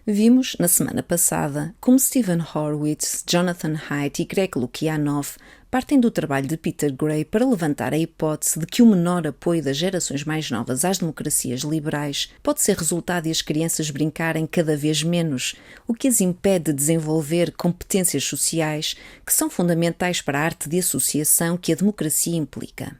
Vimos, na semana passada, como Stephen Horwitz, Jonathan Haidt e Greg Lukianoff partem do trabalho de Peter Gray para levantar a hipótese de que o menor apoio das gerações mais novas às democracias liberais pode ser resultado de as crianças brincarem cada vez menos, o que as impede de desenvolver competências sociais que são fundamentais para a arte de associação que a democracia implica.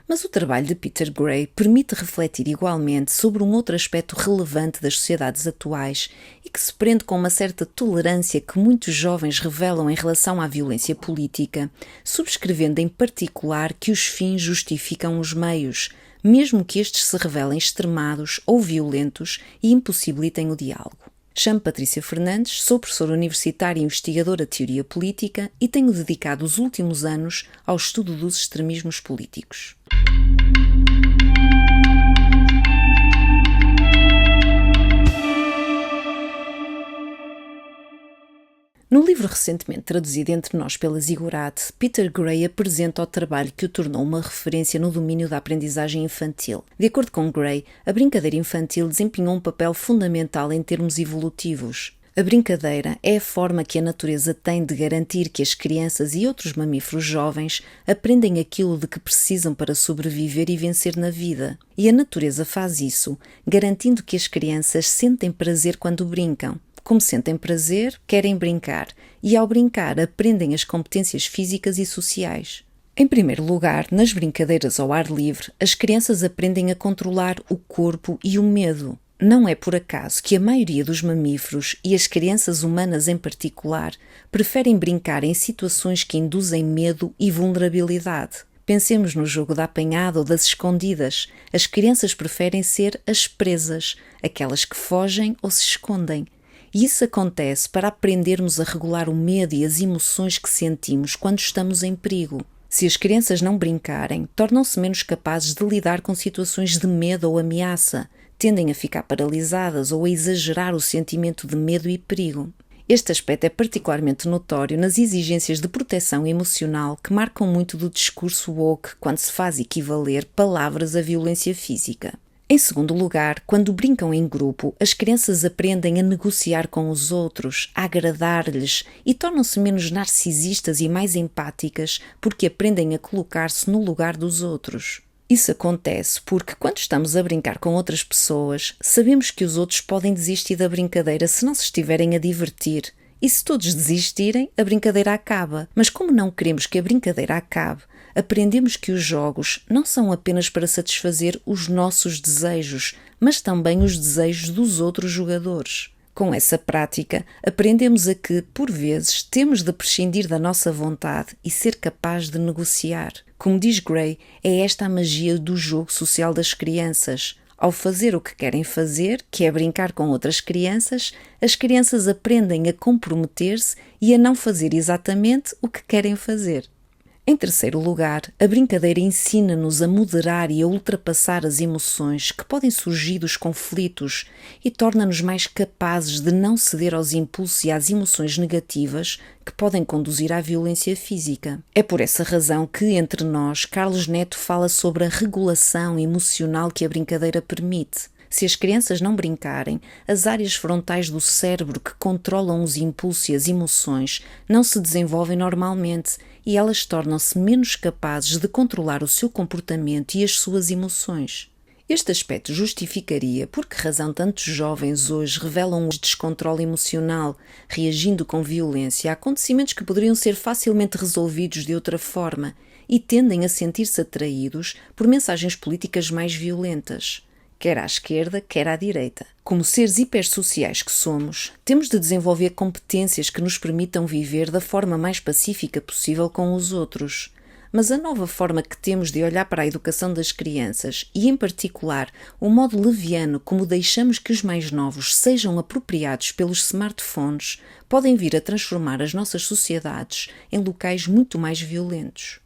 Mas o trabalho de Peter Gray permite refletir igualmente sobre um outro aspecto relevante das sociedades atuais e que se prende com uma certa tolerância que muitos jovens revelam em relação à violência política, subscrevendo em particular que os fins justificam os meios, mesmo que estes se revelem extremados ou violentos e impossibilitem o diálogo. Chamo Patrícia Fernandes, sou professora universitária e investigadora de teoria política e tenho dedicado os últimos anos ao estudo dos extremismos políticos. No livro recentemente traduzido entre nós pela Ziggurat, Peter Gray apresenta o trabalho que o tornou uma referência no domínio da aprendizagem infantil. De acordo com Gray, a brincadeira infantil desempenhou um papel fundamental em termos evolutivos. A brincadeira é a forma que a natureza tem de garantir que as crianças e outros mamíferos jovens aprendem aquilo de que precisam para sobreviver e vencer na vida. E a natureza faz isso, garantindo que as crianças sentem prazer quando brincam. Como sentem prazer, querem brincar, e ao brincar aprendem as competências físicas e sociais. Em primeiro lugar, nas brincadeiras ao ar livre, as crianças aprendem a controlar o corpo e o medo. Não é por acaso que a maioria dos mamíferos, e as crianças humanas em particular, preferem brincar em situações que induzem medo e vulnerabilidade. Pensemos no jogo da apanhada ou das escondidas. As crianças preferem ser as presas, aquelas que fogem ou se escondem. E isso acontece para aprendermos a regular o medo e as emoções que sentimos quando estamos em perigo. Se as crianças não brincarem, tornam-se menos capazes de lidar com situações de medo ou ameaça, tendem a ficar paralisadas ou a exagerar o sentimento de medo e perigo. Este aspecto é particularmente notório nas exigências de proteção emocional que marcam muito do discurso woke quando se faz equivaler palavras à violência física. Em segundo lugar, quando brincam em grupo, as crianças aprendem a negociar com os outros, a agradar-lhes e tornam-se menos narcisistas e mais empáticas porque aprendem a colocar-se no lugar dos outros. Isso acontece porque, quando estamos a brincar com outras pessoas, sabemos que os outros podem desistir da brincadeira se não se estiverem a divertir. E se todos desistirem, a brincadeira acaba. Mas como não queremos que a brincadeira acabe, aprendemos que os jogos não são apenas para satisfazer os nossos desejos, mas também os desejos dos outros jogadores. Com essa prática, aprendemos a que, por vezes, temos de prescindir da nossa vontade e ser capaz de negociar. Como diz Gray, é esta a magia do jogo social das crianças. Ao fazer o que querem fazer, que é brincar com outras crianças, as crianças aprendem a comprometer-se e a não fazer exatamente o que querem fazer. Em terceiro lugar, a brincadeira ensina-nos a moderar e a ultrapassar as emoções que podem surgir dos conflitos e torna-nos mais capazes de não ceder aos impulsos e às emoções negativas que podem conduzir à violência física. É por essa razão que, entre nós, Carlos Neto fala sobre a regulação emocional que a brincadeira permite. Se as crianças não brincarem, as áreas frontais do cérebro que controlam os impulsos e as emoções não se desenvolvem normalmente e elas tornam-se menos capazes de controlar o seu comportamento e as suas emoções. Este aspecto justificaria por que razão tantos jovens hoje revelam um descontrole emocional, reagindo com violência a acontecimentos que poderiam ser facilmente resolvidos de outra forma e tendem a sentir-se atraídos por mensagens políticas mais violentas, quer à esquerda, quer à direita. Como seres hipersociais que somos, temos de desenvolver competências que nos permitam viver da forma mais pacífica possível com os outros. Mas a nova forma que temos de olhar para a educação das crianças e, em particular, o modo leviano como deixamos que os mais novos sejam apropriados pelos smartphones, podem vir a transformar as nossas sociedades em locais muito mais violentos.